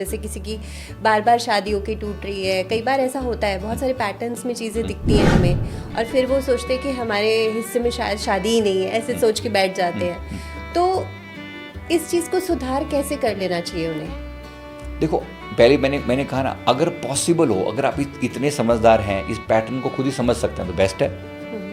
जैसे किसी की बार बार शादी होके टूट रही है, कई बार ऐसा होता है, बहुत सारे पैटर्न्स में चीज़ें दिखती हैं हमें और फिर वो सोचते हैं कि हमारे हिस्से में शायद शादी ही नहीं है, ऐसे सोच के बैठ जाते हैं। तो इस चीज़ को सुधार कैसे कर लेना चाहिए उन्हें? देखो, पहले मैंने कहा ना, अगर पॉसिबल हो, अगर आप इतने समझदार हैं, इस पैटर्न को खुद ही समझ सकते हैं तो बेस्ट है।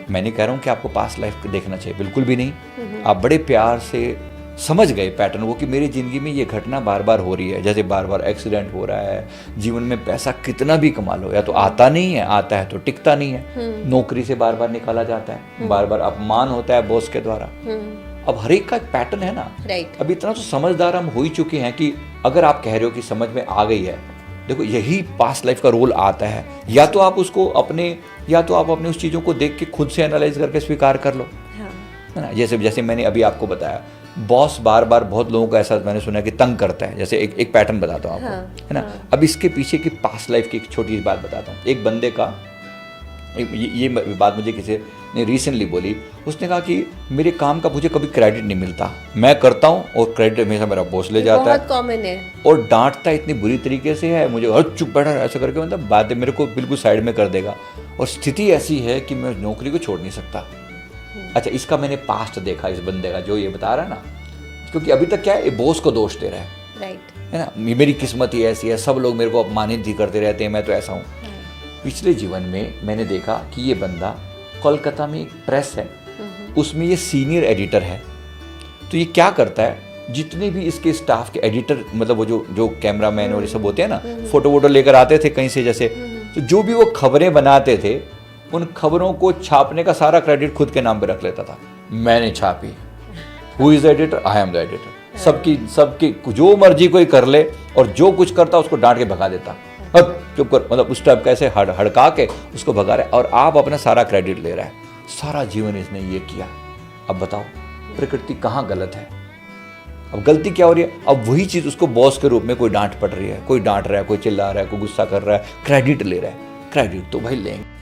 मैं नहीं कह रहा हूँ कि आपको पास्ट लाइफ देखना चाहिए, बिल्कुल भी नहीं। आप बड़े प्यार से समझ गए पैटर्न को कि मेरी ज़िंदगी में ये घटना बार बार हो रही है, जैसे बार बार एक्सीडेंट हो रहा है, जीवन में पैसा कितना भी कमा लो या तो आता नहीं है, आता है तो टिकता नहीं है, नौकरी से बार बार निकाला जाता है, बार बार अपमान होता है बॉस के द्वारा। अब हर एक का एक पैटर्न है ना। राइट। अब इतना तो समझदार हम हो ही चुके हैं कि अगर आप कह रहे हो कि समझ में आ गई है, देखो यही पास्ट लाइफ का रोल आता है। या तो आप अपने उस चीज़ों को देख के खुद से एनालाइज करके स्वीकार कर लो, है ना। जैसे मैंने अभी आपको बताया, बॉस बार बार बहुत लोगों को ऐसा मैंने सुना कि तंग करता है। जैसे एक पैटर्न बताता हूँ आपको, है ना। अब इसके पीछे की पास्ट लाइफ की एक छोटी सी बात बताता हूँ। एक बंदे का ये बात मुझे किसी ने रिसेंटली बोली। उसने कहा कि मेरे काम का मुझे कभी क्रेडिट नहीं मिलता, मैं करता हूँ और क्रेडिट हमेशा मेरा बॉस ले जाता है। बहुत कॉमन है। और डांटता इतनी बुरी तरीके से है मुझे, और चुप बैठा ऐसा करके, मतलब बातें मेरे को बिल्कुल साइड में कर देगा। और स्थिति ऐसी है कि मैं नौकरी को छोड़ नहीं सकता। अच्छा, इसका मैंने पास्ट देखा इस बंदे का, जो ये बता रहा है ना, क्योंकि अभी तक क्या है, बॉस को दोष दे रहा है, राइट, है ना। मेरी किस्मत ही ऐसी है, सब लोग मेरे को अपमानित ही करते रहते हैं, मैं तो ऐसा हूँ। पिछले जीवन में मैंने देखा कि ये बंदा, कोलकाता में एक प्रेस है, उसमें ये सीनियर एडिटर है। तो ये क्या करता है, जितने भी इसके स्टाफ के एडिटर, मतलब वो जो कैमरामैन और ये सब होते हैं ना, फोटो वोटो लेकर आते थे कहीं से, जैसे तो जो भी वो खबरें बनाते थे, उन खबरों को छापने का सारा क्रेडिट खुद के नाम पे रख लेता था। मैंने छापी, who is the editor, I am the editor. सबकी जो मर्जी कोई कर ले, और जो कुछ करता उसको डांट के भगा देता। अब चुप कर, मतलब उस टाइप कैसे हड़का के उसको भगा रहा है, और आप अपना सारा क्रेडिट ले रहा है। सारा जीवन इसने ये किया। अब बताओ प्रकृति कहाँ गलत है? अब गलती क्या हो रही है? अब वही चीज़ उसको बॉस के रूप में कोई डांट पड़ रही है, कोई डांट रहा है, कोई चिल्ला रहा है, कोई गुस्सा कर रहा है, क्रेडिट ले रहा है। क्रेडिट तो भाई लेंगे।